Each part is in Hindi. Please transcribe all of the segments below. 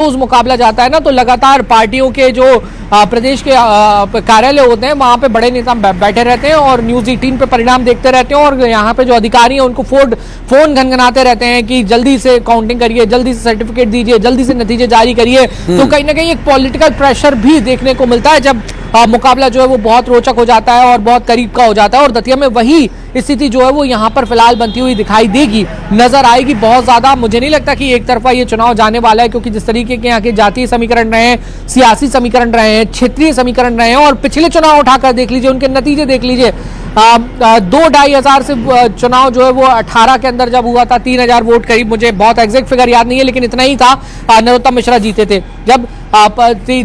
रोज मुकाबला जाता है ना, तो लगातार पार्टियों के जो प्रदेश के कार्यालय होते हैं वहां पे बड़े नेता बैठे रहते हैं और न्यूज 18 पे परिणाम देखते रहते हैं, और यहाँ पे जो अधिकारी हैं उनको फोन घनघनाते रहते हैं कि जल्दी से काउंटिंग करिए, जल्दी से सर्टिफिकेट दीजिए, जल्दी से नतीजे जारी करिए। तो कहीं ना कहीं एक पॉलिटिकल प्रेशर भी देखने को मिलता है जब मुकाबला जो है वो बहुत रोचक हो जाता है और बहुत करीब का हो जाता है। और दतिया में वही स्थिति जो है वो यहाँ पर फिलहाल बनती हुई दिखाई देगी, नजर आएगी बहुत ज्यादा। मुझे नहीं लगता कि एक तरफा ये चुनाव जाने वाला है, क्योंकि जिस तरीके के यहाँ के जातीय समीकरण रहे हैं, सियासी समीकरण रहे हैं, क्षेत्रीय समीकरण रहे हैं, और पिछले चुनाव उठाकर देख लीजिए, उनके नतीजे देख लीजिए। 2-2,500 से चुनाव जो है वो 18 के अंदर जब हुआ था 3,000 वोट करीब, मुझे बहुत एग्जैक्ट फिगर याद नहीं है लेकिन इतना ही था, नरोत्तम मिश्रा जीते थे। जब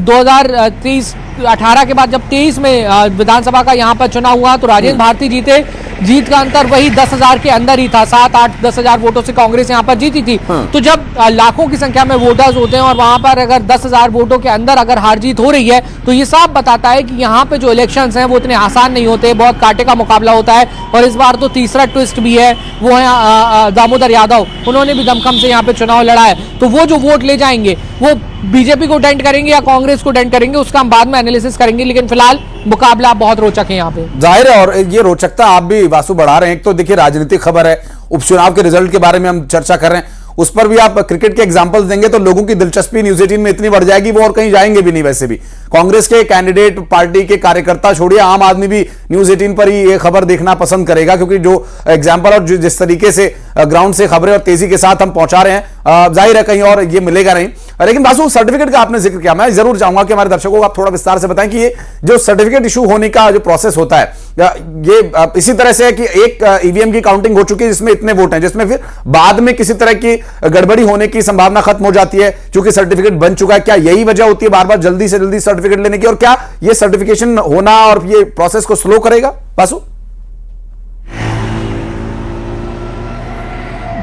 2018 के बाद जब 23 में विधानसभा का यहाँ पर चुनाव हुआ तो राजेंद्र भारती जीते। जीत का अंतर वही 10,000 के अंदर ही था, 7-8-10,000 वोटों से कांग्रेस यहाँ पर जीती थी। तो जब लाखों की संख्या में वोटर्स होते हैं और वहां पर अगर 10,000 वोटों के अंदर अगर हार जीत हो रही है तो ये साफ बताता है कि यहाँ पे जो इलेक्शंस हैं वो इतने आसान नहीं होते, बहुत कांटे का मुकाबला होता है। और इस बार तो तीसरा ट्विस्ट भी है, वो है दामोदर यादव, उन्होंने भी दमखम से यहाँ पे चुनाव लड़ा है। तो वो जो वोट ले जाएंगे वो बीजेपी को डेंट करेंगे या कांग्रेस को डेंट करेंगे, उसका हम बाद में एनालिसिस करेंगे, लेकिन फिलहाल मुकाबला बहुत रोचक है यहाँ पे। जाहिर है, और ये रोचकता आप भी वासु बढ़ा रहे हैं। एक तो देखिए राजनीतिक खबर है, उपचुनाव के रिजल्ट के बारे में हम चर्चा कर रहे हैं, उस पर भी आप क्रिकेट के एग्जांपल्स देंगे तो लोगों की दिलचस्पी न्यूज 18 में इतनी बढ़ जाएगी वो और कहीं जाएंगे भी नहीं। वैसे भी कांग्रेस के कैंडिडेट, पार्टी के कार्यकर्ता छोड़िए, आम आदमी भी न्यूज 18 पर ही ये खबर देखना पसंद करेगा, क्योंकि जो एग्जाम्पल और जिस तरीके से ग्राउंड से खबरें और तेजी के साथ हम पहुंचा रहे हैं, जाहिर है कहीं और ये मिलेगा नहीं। लेकिन बासु, सर्टिफिकेट का आपने जिक्र किया, मैं जरूर चाहूंगा कि हमारे दर्शकों को आप थोड़ा विस्तार से बताएं कि ये जो सर्टिफिकेट इशू होने का जो प्रोसेस होता है, ये इसी तरह से है कि एक ईवीएम की काउंटिंग हो चुकी है जिसमें इतने वोट हैं, जिसमें फिर बाद में किसी तरह की गड़बड़ी होने की संभावना खत्म हो जाती है क्योंकि सर्टिफिकेट बन चुका है। क्या यही वजह होती है बार बार जल्दी से जल्दी सर्टिफिकेट लेने की, और क्या ये सर्टिफिकेशन होना और ये प्रोसेस को स्लो करेगा बासु?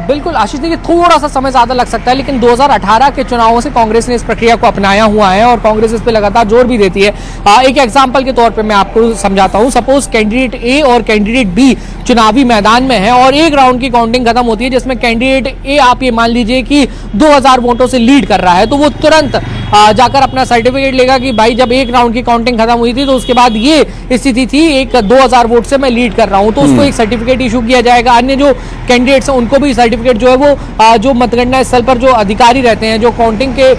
बिल्कुल आशीष, देखिए थोड़ा सा समय ज्यादा लग सकता है, लेकिन 2018 के चुनावों से कांग्रेस ने इस प्रक्रिया को अपनाया हुआ है और कांग्रेस इस पे लगातार जोर भी देती है। एक एग्जांपल के तौर पे मैं आपको समझाता हूं। सपोज कैंडिडेट ए और कैंडिडेट बी चुनावी मैदान में है और एक राउंड की काउंटिंग खत्म होती है जिसमें कैंडिडेट ए, आप ये मान लीजिए कि 2,000 वोटों से लीड कर रहा है, तो वो तुरंत जाकर अपना सर्टिफिकेट लेगा कि भाई जब एक राउंड की काउंटिंग खत्म हुई थी तो उसके बाद ये स्थिति थी, एक 2,000 वोट से मैं लीड कर रहा हूं, तो उसको एक सर्टिफिकेट इशू किया जाएगा। अन्य जो कैंडिडेट्स हैं उनको भी सर्टिफिकेट जो है वो जो मतगणना स्थल पर जो अधिकारी रहते हैं, जो काउंटिंग के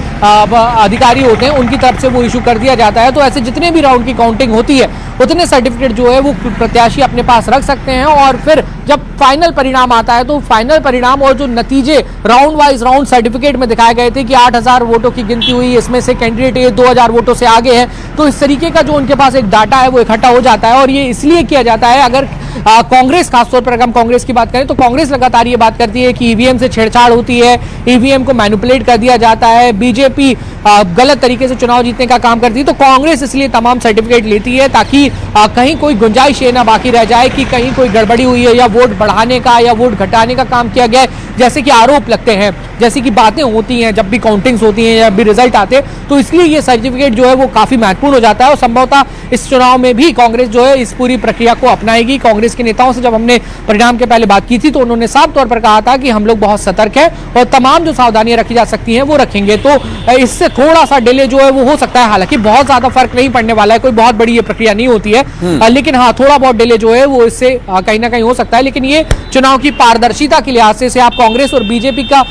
अधिकारी होते हैं, उनकी तरफ से वो इशू कर दिया जाता है। तो ऐसे जितने भी राउंड की काउंटिंग होती है उतने सर्टिफिकेट जो है वो प्रत्याशी अपने पास रख सकते हैं, और फिर जब फाइनल परिणाम आता है तो फाइनल परिणाम और जो नतीजे राउंड वाइज राउंड सर्टिफिकेट में दिखाए गए थे कि 8,000 वोटों की गिनती हुई, इसमें से कैंडिडेट ए 2,000 वोटों से आगे है, तो इस तरीके का जो उनके पास एक डाटा है वो इकट्ठा हो जाता है। और ये इसलिए किया जाता है, अगर कांग्रेस, खासतौर पर अगर हम कांग्रेस की बात करें तो कांग्रेस लगातार ये बात करती है कि ईवीएम से छेड़छाड़ होती है, ईवीएम को मैनिपुलेट कर दिया जाता है, बीजेपी गलत तरीके से चुनाव जीतने का काम करती है, तो कांग्रेस इसलिए तमाम सर्टिफिकेट लेती है ताकि कहीं कोई गुंजाइश ये ना बाकी रह जाए कि कहीं कोई गड़बड़ी हुई है या वोट बढ़ाने का या वोट घटाने का काम किया गया है, जैसे कि आरोप लगते हैं, जैसे कि बातें होती हैं जब भी काउंटिंग्स होती हैं या भी रिजल्ट आते हैं। तो इसलिए ये सर्टिफिकेट जो है वो काफी महत्वपूर्ण हो जाता है और संभवतः इस चुनाव में भी कांग्रेस जो है इस पूरी प्रक्रिया को अपनाएगी। कांग्रेस के नेताओं से जब हमने परिणाम के पहले बात की थी तो उन्होंने साफ तौर पर कहा था कि हम लोग बहुत सतर्क हैं और तमाम जो सावधानियां रखी जा सकती हैं वो रखेंगे। तो इससे थोड़ा सा डिले जो है वो हो सकता है, हालांकि बहुत ज्यादा फर्क नहीं पड़ने वाला है, कोई बहुत बड़ी ये प्रक्रिया नहीं होती है, लेकिन हाँ थोड़ा बहुत डिले जो है वो इससे कहीं ना कहीं हो सकता है। लेकिन ये चुनाव की पारदर्शिता के लिहाज से आप कांग्रेस और बीजेपी का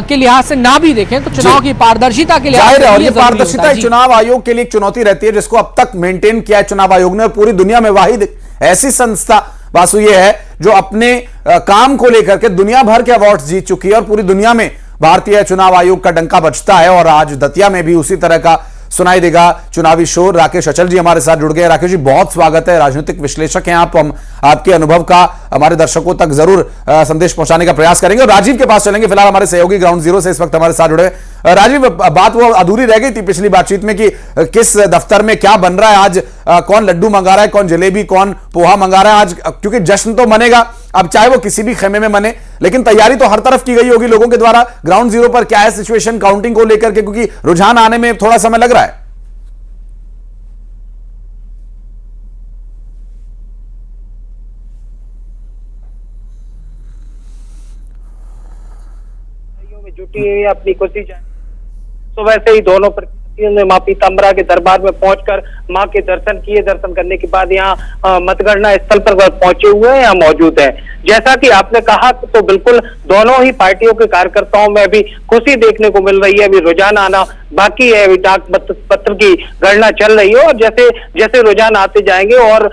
के लिहाज से ना भी देखें तो चुनाव की पारदर्शिता के लिहाज से और ये पारदर्शिता चुनाव आयोग के लिए एक चुनौती रहती है, जिसको अब तक मेंटेन किया है चुनाव आयोग ने, और पूरी दुनिया में वाहिद ऐसी संस्था वासु ये है जो अपने काम को लेकर के दुनिया भर के अवार्ड्स जीत चुकी है और पूरी दुनिया में भारतीय चुनाव आयोग का डंका बजता है। और आज दतिया में भी उसी तरह का सुनाई देगा चुनावी शोर। राकेश अचल जी हमारे साथ जुड़ गए। राकेश जी, बहुत स्वागत है, राजनीतिक विश्लेषक हैं आप, हम आपके अनुभव का हमारे दर्शकों तक जरूर संदेश पहुंचाने का प्रयास करेंगे। और राजीव के पास चलेंगे, फिलहाल हमारे सहयोगी ग्राउंड जीरो से इस वक्त हमारे साथ जुड़े। राजीव, बात वो अधूरी रह गई थी पिछली बातचीत में कि किस दफ्तर में क्या बन रहा है आज, कौन लड्डू मंगा रहा है, कौन जलेबी, कौन पोहा मंगा रहा है आज, क्योंकि जश्न तो मनेगा अब, चाहे वो किसी भी खेमे में मने, लेकिन तैयारी तो हर तरफ की गई होगी लोगों के द्वारा। ग्राउंड जीरो पर क्या है सिचुएशन काउंटिंग को लेकर के, क्योंकि रुझान आने में थोड़ा समय लग रहा है? जुटी हुई अपनी कोशिश सुबह से ही दोनों ने मां पीताम्बरा के दरबार में पहुंचकर मां के दर्शन किए। दर्शन करने के बाद यहाँ मतगणना स्थल पर पहुंचे हुए हैं, यहाँ मौजूद है। जैसा कि आपने कहा तो बिल्कुल दोनों ही पार्टियों के कार्यकर्ताओं में भी खुशी देखने को मिल रही है। अभी रुझान आना बाकी है, अभी डाक पत्र की गणना चल रही है और जैसे जैसे रुझान आते जाएंगे और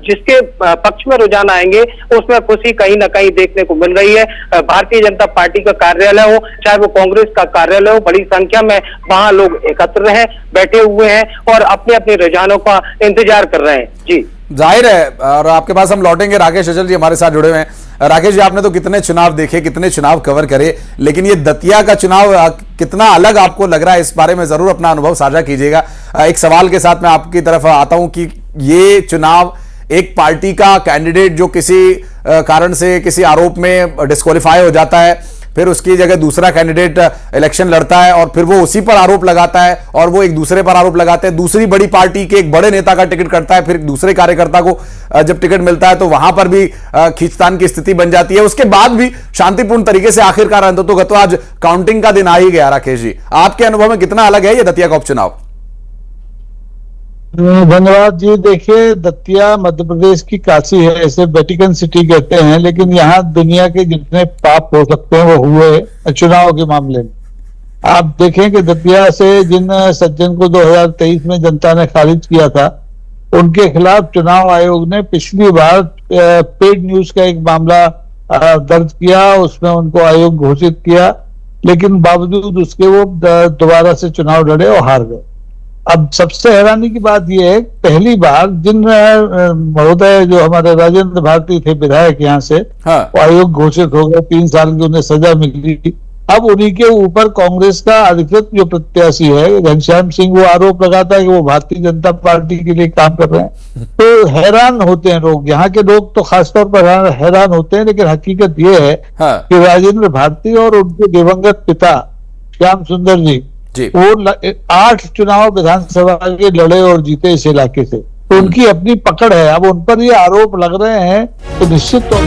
जिसके पक्ष में रुझान आएंगे उसमें खुशी कहीं ना कहीं देखने को मिल रही है। भारतीय जनता पार्टी का कार्यालय हो चाहे वो कांग्रेस का कार्यालय हो, बड़ी संख्या में वहां लोग एकत्र हैं, बैठे हुए हैं और अपने अपने रुझानों का इंतजार कर रहे हैं। जी जाहिर है, और आपके पास हम लौटेंगे। राकेश अचल जी हमारे साथ जुड़े हुए हैं। राकेश जी, आपने तो कितने चुनाव देखे, कितने चुनाव कवर करे, लेकिन ये दतिया का चुनाव कितना अलग आपको लग रहा है, इस बारे में जरूर अपना अनुभव साझा कीजिएगा। एक सवाल के साथ मैं आपकी तरफ आता हूं कि ये चुनाव एक पार्टी का कैंडिडेट जो किसी कारण से किसी आरोप में डिस्क्वालीफाई हो जाता है, फिर उसकी जगह दूसरा कैंडिडेट इलेक्शन लड़ता है और फिर वो उसी पर आरोप लगाता है और वो एक दूसरे पर आरोप लगाते हैं, दूसरी बड़ी पार्टी के एक बड़े नेता का टिकट कटता है, फिर दूसरे कार्यकर्ता को जब टिकट मिलता है तो वहां पर भी खींचतान की स्थिति बन जाती है। उसके बाद भी शांतिपूर्ण तरीके से आखिरकार अंततोगत्वा आज काउंटिंग का दिन आ ही गया। राकेश जी, आपके अनुभव में कितना अलग है ये दतिया का उपचुनाव? धन्यवाद जी। देखिए, दतिया मध्य प्रदेश की काशी है, ऐसे वेटिकन सिटी कहते हैं, लेकिन यहाँ दुनिया के जितने पाप हो सकते हैं वो हुए चुनाव के मामले में। आप देखें कि दतिया से जिन सज्जन को 2023 में जनता ने खारिज किया था, उनके खिलाफ चुनाव आयोग ने पिछली बार पेड न्यूज का एक मामला दर्ज किया, उसमें उनको आयोग घोषित किया, लेकिन बावजूद उसके वो दोबारा से चुनाव लड़े और हार गए। अब सबसे हैरानी की बात यह है, पहली बार जिन महोदय जो हमारे राजेंद्र भारती थे विधायक यहाँ से, वो आयोग घोषित हो गए, 3 साल की उन्हें सजा मिली। अब उन्हीं के ऊपर कांग्रेस का अधिकृत जो प्रत्याशी है घनश्याम सिंह, वो आरोप लगाता है कि वो भारतीय जनता पार्टी के लिए काम कर रहे हैं। तो हैरान होते हैं लोग, यहाँ के लोग तो खासतौर पर हैरान होते हैं, लेकिन हकीकत ये है कि राजेंद्र भारती और उनके दिवंगत पिता श्याम सुंदर जी वो 8 चुनाव विधानसभा के लड़े और जीते इस इलाके से, तो उनकी अपनी पकड़ है। अब उन पर ये आरोप लग रहे हैं तो निश्चित तौर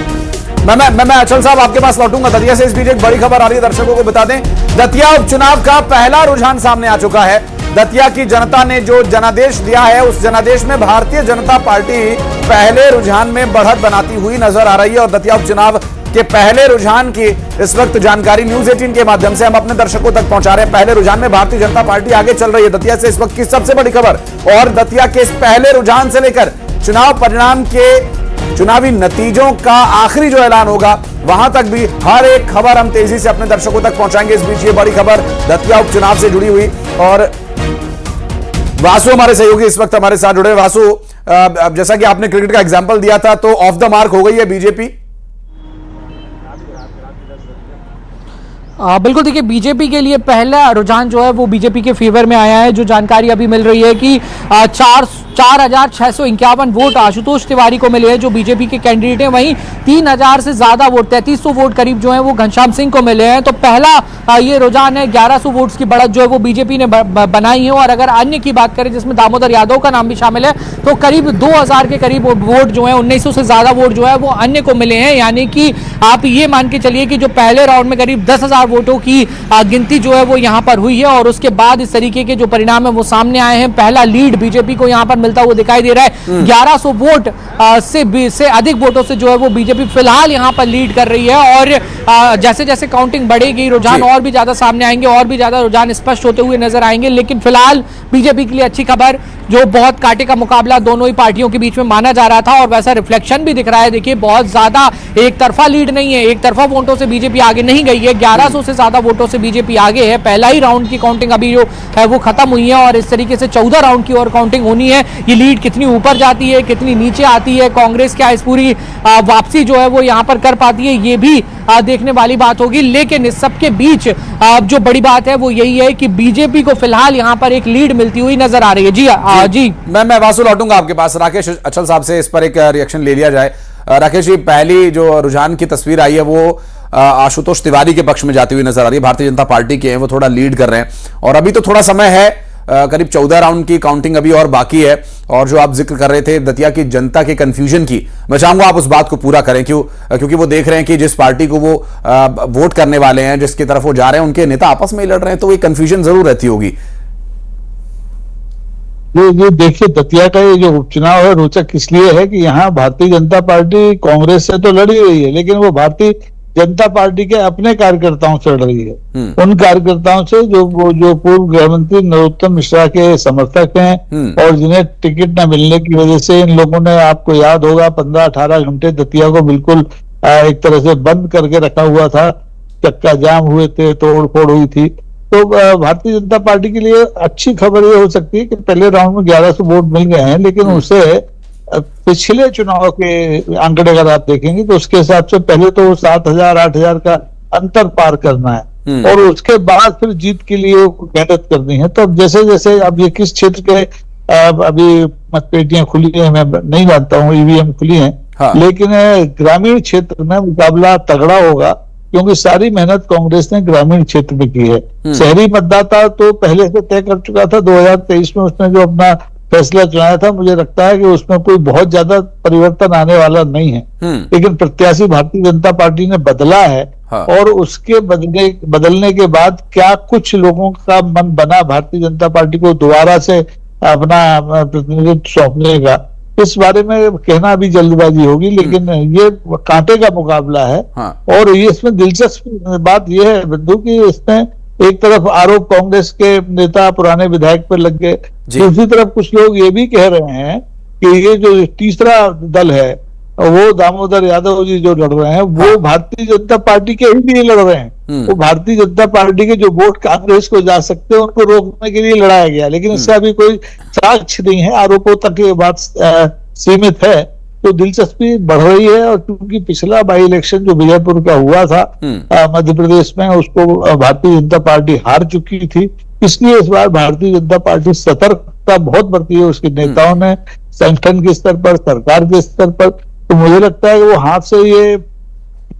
मैं अचल साहब आपके पास लौटूंगा। दतिया से इस बीच एक बड़ी खबर आ रही है, दर्शकों को बता दें। दतिया उपचुनाव का पहला रुझान सामने आ चुका है। दतिया की जनता ने जो जनादेश दिया है, उस जनादेश में भारतीय जनता पार्टी पहले रुझान में बढ़त बनाती हुई नजर आ रही है और दतिया उपचुनाव के पहले रुझान की इस वक्त जानकारी न्यूज 18 के माध्यम से हम अपने दर्शकों तक पहुंचा रहे हैं। पहले रुझान में भारतीय जनता पार्टी आगे चल रही है। दतिया से इस वक्त की सबसे बड़ी खबर और दतिया के इस पहले रुझान से लेकर चुनाव परिणाम के चुनावी नतीजों का आखिरी जो ऐलान होगा, वहां तक भी हर एक खबर हम तेजी से अपने दर्शकों तक पहुंचाएंगे। इस बीच ये बड़ी खबर दतिया उपचुनाव से जुड़ी हुई, और वासु हमारे सहयोगी इस वक्त हमारे साथ जुड़े। वासु, जैसा कि आपने क्रिकेट का एग्जांपल दिया था, तो ऑफ द मार्क हो गई है बीजेपी? बिल्कुल, देखिए बीजेपी के लिए पहला रुझान जो है वो बीजेपी के फेवर में आया है। जो जानकारी अभी मिल रही है कि 4,651 वोट आशुतोष तिवारी को मिले हैं जो बीजेपी के कैंडिडेट हैं, वहीं 3,000 से ज्यादा वोट 3,300 वोट करीब जो है वो घनश्याम सिंह को मिले हैं। तो पहला ये रुझान है, 1100 वोट्स की बढ़त जो है वो बीजेपी ने बनाई है। और अगर अन्य की बात करें जिसमें दामोदर यादव का नाम भी शामिल है, तो करीब 2,000 के करीब वोट जो है 1,900 से ज्यादा वोट जो है वो अन्य को मिले हैं। यानी कि आप ये मान के चलिए कि जो पहले राउंड में करीब 10,000 वोटों की गिनती जो है वो यहां पर हुई है और उसके बाद इस तरीके के जो परिणाम है वो सामने आए हैं। पहला लीड बीजेपी को यहां पर मिलता हुआ दिखाई दे रहा है। 1100 वोट से अधिक वोटों से जो है वो बीजेपी फिलहाल यहां पर लीड कर रही है। और जैसे जैसे काउंटिंग बढ़ेगी, रुझान और भी ज्यादा सामने आएंगे, और भी ज्यादा रुझान स्पष्ट होते हुए नजर आएंगे। लेकिन फिलहाल बीजेपी के लिए अच्छी खबर, जो बहुत कांटे का मुकाबला दोनों ही पार्टियों के बीच में माना जा रहा था और वैसा रिफ्लेक्शन भी दिख रहा है। देखिए, बहुत ज्यादा एक तरफा लीड नहीं है, एक तरफा वोटों से बीजेपी आगे नहीं गई है। 1100 से ज्यादा वोटों से बीजेपी आगे है। पहला ही राउंड की काउंटिंग अभी जो है वो खत्म हुई है और इस तरीके से 14 राउंड की और काउंटिंग होनी है। ये लीड कितनी ऊपर जाती है, कितनी नीचे आती है, कांग्रेस क्या इस पूरी वापसी जो है वो यहां पर कर पाती है, ये भी देखने वाली बात होगी। लेकिन इस सबके बीच जो बड़ी बात है वो यही है कि बीजेपी को फिलहाल यहां पर एक लीड मिलती हुई नजर आ रही है। जी मैं वासु लौटूंगा आपके पास। राकेश अचल साहब से इस पर एक रिएक्शन ले लिया जाए। राकेश जी, पहली जो रुझान की तस्वीर आई है वो आशुतोष तिवारी के पक्ष में जाती हुई नजर आ रही है। भारतीय जनता पार्टी के हैं, वो थोड़ा लीड कर रहे हैं और अभी तो थोड़ा समय है करीब 14 राउंड की काउंटिंग अभी और बाकी है। और जो आप जिक्र कर रहे थे दतिया की जनता के कंफ्यूजन की, मैं चाहूंगा आप उस बात को पूरा करें, क्योंकि वो देख रहे हैं कि जिस पार्टी को वो वोट करने वाले हैं, जिसकी तरफ वो जा रहे हैं, उनके नेता आपस में लड़ रहे हैं, तो ये कंफ्यूजन जरूर रहती होगी। ये देखिए, दतिया का ये जो उपचुनाव है रोचक इसलिए है कि यहाँ भारतीय जनता पार्टी कांग्रेस से तो लड़ी रही है, लेकिन वो भारतीय जनता पार्टी के अपने कार्यकर्ताओं से लड़ रही है। उन कार्यकर्ताओं से जो पूर्व गृह मंत्री नरोत्तम मिश्रा के समर्थक हैं और जिन्हें टिकट न मिलने की वजह से इन लोगों ने, आपको याद होगा, 15-18 घंटे दतिया को बिल्कुल एक तरह से बंद करके रखा हुआ था, चक्का जाम हुए थे, तोड़ फोड़ हुई थी। तो भारतीय जनता पार्टी के लिए अच्छी खबर ये हो सकती है कि पहले राउंड में 1100 वोट मिल गए हैं, लेकिन उससे पिछले चुनाव के आंकड़े अगर आप देखेंगे तो उसके हिसाब से पहले तो 7,000-8,000 का अंतर पार करना है और उसके बाद फिर जीत के लिए मेहनत करनी है। तो अब जैसे जैसे अब ये किस क्षेत्र के अभी मतपेटियां खुली है मैं नहीं जानता हूँ, ईवीएम खुली है, हाँ। लेकिन ग्रामीण क्षेत्र में मुकाबला तगड़ा होगा क्योंकि सारी मेहनत कांग्रेस ने ग्रामीण क्षेत्र में की है। शहरी मतदाता तो पहले से तय कर चुका था, 2023 में उसने जो अपना फैसला चुनाया था, मुझे लगता है कि उसमें कोई बहुत ज्यादा परिवर्तन आने वाला नहीं है। लेकिन प्रत्याशी भारतीय जनता पार्टी ने बदला है, हाँ। और उसके बदलने के बाद क्या कुछ लोगों का मन बना भारतीय जनता पार्टी को दोबारा से अपना प्रतिनिधित्व सौंपने का, इस बारे में कहना अभी जल्दबाजी होगी, लेकिन ये कांटे का मुकाबला है। हाँ। और ये इसमें दिलचस्प बात यह है बिंदु कि इसमें एक तरफ आरोप कांग्रेस के नेता पुराने विधायक पर लग गए, दूसरी तरफ कुछ लोग ये भी कह रहे हैं कि ये जो तीसरा दल है वो दामोदर यादव जी जो लड़ रहे हैं वो भारतीय जनता पार्टी के ही लिए लड़ रहे हैं। वो भारतीय जनता पार्टी के जो वोट कांग्रेस को जा सकते हैं उनको रोकने के लिए लड़ाया गया, लेकिन इससे अभी कोई साक्ष्य नहीं है, आरोपों तक ये बात सीमित है। तो दिलचस्पी बढ़ रही है और क्योंकि पिछला बाई इलेक्शन जो विजयपुर का हुआ था मध्य प्रदेश में, उसको भारतीय जनता पार्टी हार चुकी थी, इसलिए इस बार भारतीय जनता पार्टी सतर्कता बहुत बरती है उसके नेताओं ने, संगठन के स्तर पर, सरकार के स्तर पर। तो मुझे लगता है कि वो हाथ से ये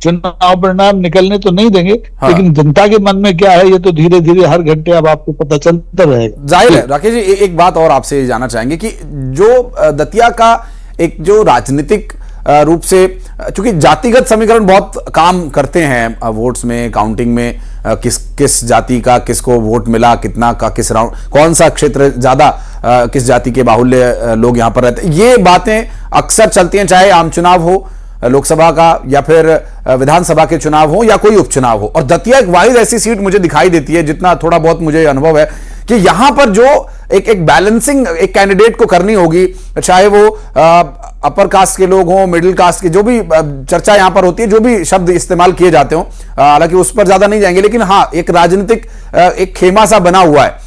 चुनाव परिणाम निकलने तो नहीं देंगे, हाँ। लेकिन जनता के मन में क्या है ये तो धीरे धीरे हर घंटे अब आपको पता चलता रहेगा। जाहिर है राकेश जी, एक बात और आपसे जानना चाहेंगे कि जो दतिया का एक जो राजनीतिक रूप से, चूंकि जातिगत समीकरण बहुत काम करते हैं वोट्स में, काउंटिंग में, किस जाति का किसको वोट मिला, कितना का किस राउंड, कौन सा क्षेत्र ज्यादा किस जाति के बाहुल्य लोग यहां पर रहते हैं, ये बातें अक्सर चलती हैं, चाहे आम चुनाव हो लोकसभा का या फिर विधानसभा के चुनाव हो या कोई उपचुनाव हो। और दतिया एक वाहिद ऐसी सीट मुझे दिखाई देती है, जितना थोड़ा बहुत मुझे अनुभव है, कि यहां पर जो एक बैलेंसिंग एक कैंडिडेट को करनी होगी, चाहे वो अपर कास्ट के लोग हों, मिडिल कास्ट के, जो भी चर्चा यहां पर होती है, जो भी शब्द इस्तेमाल किए जाते हों, हालांकि उस पर ज्यादा नहीं जाएंगे, लेकिन हाँ एक राजनीतिक एक खेमा सा बना हुआ है